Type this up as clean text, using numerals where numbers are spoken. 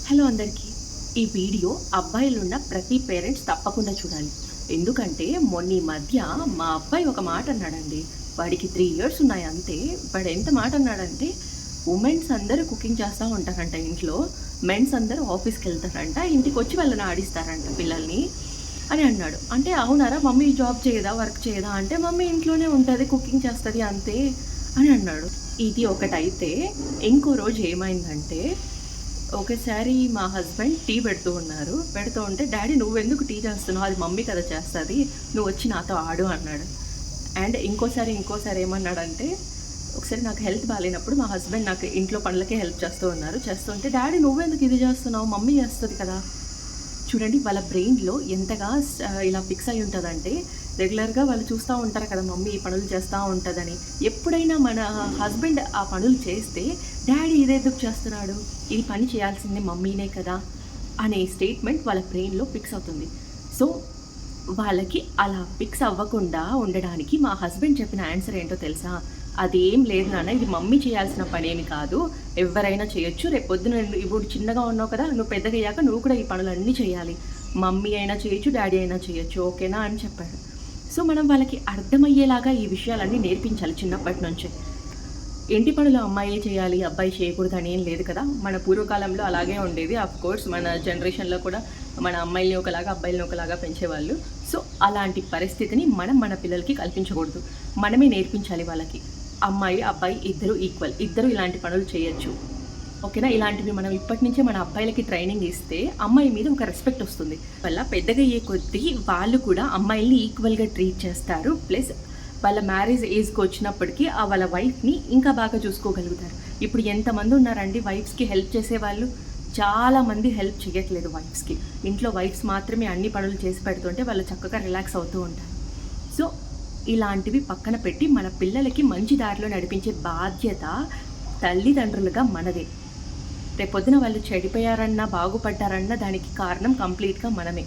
Hello అందరికీ. ఈ video అబ్బాయిలున్న ప్రతి పేరెంట్స్ తప్పకుండా చూడాలి. ఎందుకంటే ఈ మధ్య మా అబ్బాయి ఒక మాట అన్నాడండి. వాడికి 3 ఇయర్స్ ఉన్నాయి అంతే. వాడు ఎంత మాట అన్నాడంటే, ఉమెన్స్ అందరూ కుకింగ్ చేస్తూ ఉంటారంట ఇంట్లో, మెన్స్ అందరూ ఆఫీస్కి వెళ్తారంట, ఇంటికి వచ్చి వాళ్ళని ఆడిస్తారంట పిల్లల్ని అని అన్నాడు. అంటే అవునారా, మమ్మీ జాబ్ చేయదా, వర్క్ చేయదా అంటే, మమ్మీ ఇంట్లోనే ఉంటుంది, కుకింగ్ చేస్తుంది అంతే అని అన్నాడు. ఇది ఒకటైతే ఇంకో రోజు ఏమైందంటే, ఒకసారి మా హస్బెండ్ టీ పెడుతూ ఉంటే, డాడీ నువ్వెందుకు టీ చేస్తున్నావు, అది మమ్మీ కదా చేస్తుంది, నువ్వు వచ్చి నాతో ఆడు అన్నాడు. అండ్ ఇంకోసారి ఏమన్నాడంటే, ఒకసారి నాకు హెల్త్ బాగాలేనప్పుడు మా హస్బెండ్ నాకు ఇంట్లో పనులకే హెల్ప్ చేస్తుంటే, డాడీ నువ్వెందుకు ఇది చేస్తున్నావు, మమ్మీ చేస్తుంది కదా. చూడండి వాళ్ళ బ్రెయిన్లో ఎంతగా ఇలా ఫిక్స్ అయి ఉంటుందంటే, రెగ్యులర్గా వాళ్ళు చూస్తూ ఉంటారు కదా మమ్మీ ఈ పనులు చేస్తూ ఉంటుందని. ఎప్పుడైనా మన హస్బెండ్ ఆ పనులు చేస్తే, డాడీ ఇదెందుకు చేస్తున్నాడు, ఈ పని చేయాల్సిందే మమ్మీనే కదా అనే స్టేట్మెంట్ వాళ్ళ బ్రెయిన్లో ఫిక్స్ అవుతుంది. సో వాళ్ళకి అలా ఫిక్స్ అవ్వకుండా ఉండడానికి మా హస్బెండ్ చెప్పిన ఆన్సర్ ఏంటో తెలుసా? అదేం లేదు నాన్న, ఇది మమ్మీ చేయాల్సిన పనేమి కాదు, ఎవరైనా చేయొచ్చు, రేపు పొద్దున ఇప్పుడు చిన్నగా ఉన్నావు కదా, నువ్వు పెద్దగా అయ్యాక నువ్వు కూడా ఈ పనులన్నీ చేయాలి, మమ్మీ అయినా చేయొచ్చు, డాడీ అయినా చేయొచ్చు, ఓకేనా అని చెప్పాడు. సో మనం వాళ్ళకి అర్థమయ్యేలాగా ఈ విషయాలన్నీ నేర్పించాలి చిన్నప్పటి నుంచే. ఇంటి పనులు అమ్మాయి చేయాలి, అబ్బాయి చేయకూడదు అని ఏం లేదు కదా. మన పూర్వకాలంలో అలాగే ఉండేది. కోర్స్ మన జనరేషన్లో కూడా మన అమ్మాయిల్ని ఒకలాగా అబ్బాయిల్ని ఒకలాగా పెంచేవాళ్ళు. సో అలాంటి పరిస్థితిని మనం మన పిల్లలకి కల్పించకూడదు, మనమే నేర్పించాలి వాళ్ళకి. అమ్మాయి అబ్బాయి ఇద్దరు ఈక్వల్, ఇద్దరు ఇలాంటి పనులు చేయొచ్చు, ఓకేనా. ఇలాంటివి మనం ఇప్పటి నుంచే మన అబ్బాయిలకి ట్రైనింగ్ ఇస్తే అమ్మాయి మీద ఒక రెస్పెక్ట్ వస్తుంది. వల్ల పెద్దగా అయ్యే కొద్దీ వాళ్ళు కూడా అమ్మాయిల్ని ఈక్వల్గా ట్రీట్ చేస్తారు. ప్లస్ వాళ్ళ మ్యారేజ్ ఏజ్కి వచ్చినప్పటికీ వాళ్ళ వైఫ్ని ఇంకా బాగా చూసుకోగలుగుతారు. ఇప్పుడు ఎంతమంది ఉన్నారండి వైఫ్స్కి హెల్ప్ చేసేవాళ్ళు? చాలామంది హెల్ప్ చేయట్లేదు వైఫ్స్కి. ఇంట్లో వైఫ్స్ మాత్రమే అన్ని పనులు చేసి పెడుతుంటే వాళ్ళు చక్కగా రిలాక్స్ అవుతూ ఉంటారు. సో ఇలాంటివి పక్కన పెట్టి మన పిల్లలకి మంచి దారిలో నడిపించే బాధ్యత తల్లిదండ్రులుగా మనదే. రేపొద్దున వాళ్ళు చెడిపోయారన్నా బాగుపడ్డారన్నా దానికి కారణం కంప్లీట్గా మనమే.